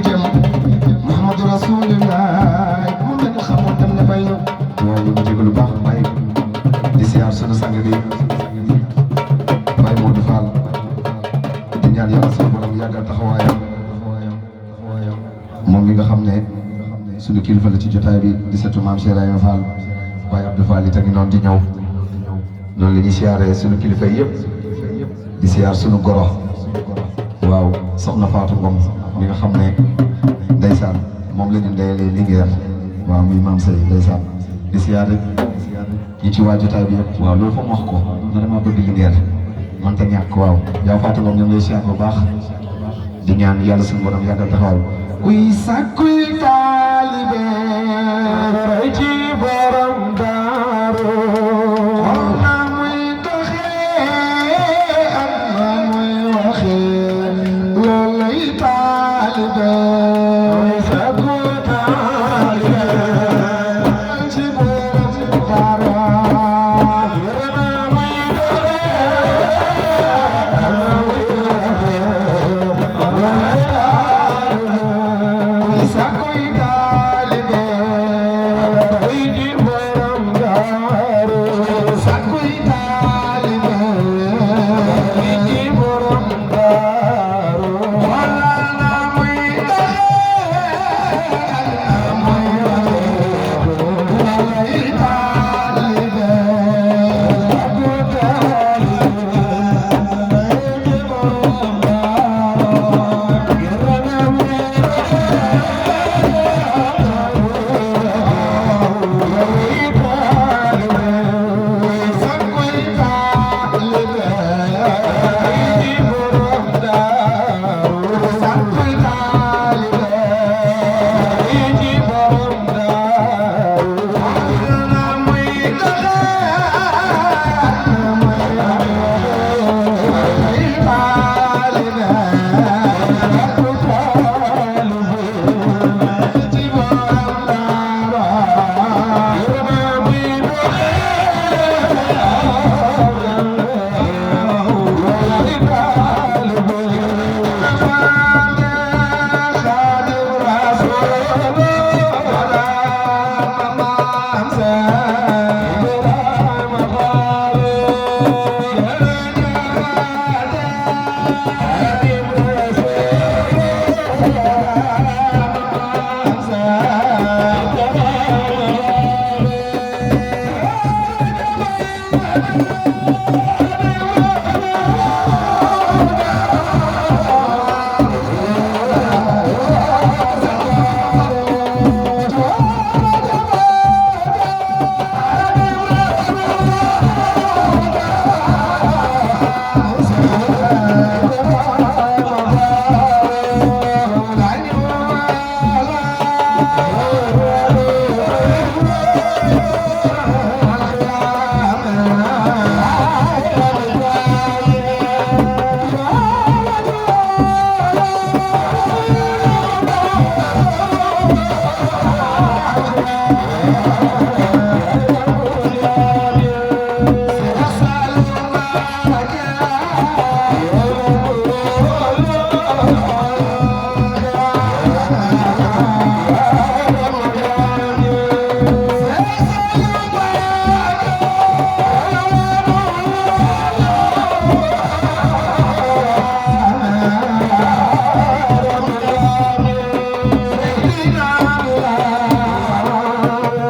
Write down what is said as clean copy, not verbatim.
jëm Muhammadu Rasulullah mu ngeen xamoon dem ne bay ñëw waaye ñu ngi jégalu baax bay di siyaar sunu sang bi Baye Modou Fall di ñaan yàlla sunu borom yàggal taxawaayam moom mi nga xam ne sunu kilifa la ci jotaay bi di setu maam Cheikh Ibrahima Fall Baye Abdou Fall it a ngi noonu di ñëw noonu la ñuy siyaaree sunu kilifa yëpp di siyaar sunu goro waaw soxna Fatou Ngom mi nga xam ne ndeysaan moom la ñu ndeyalee Linguère waaw muy maam Sey ndeysaan di siyaare ñi ci waa jotaay bi yëpp waaw loolu fa mu wax ko na dama bëgg Linguère man ta ñàkk waaw yow Fatou Ngom ñu ngi lay siyaar bu baax di ñaan yàlla suñu borom yàggal taxawal kuy sàkkuy taalibe roy ci borom daaru xool na muy doxee ak na muy waxee loolay taalibe kuy sàkkuy taalibe ci borom daaru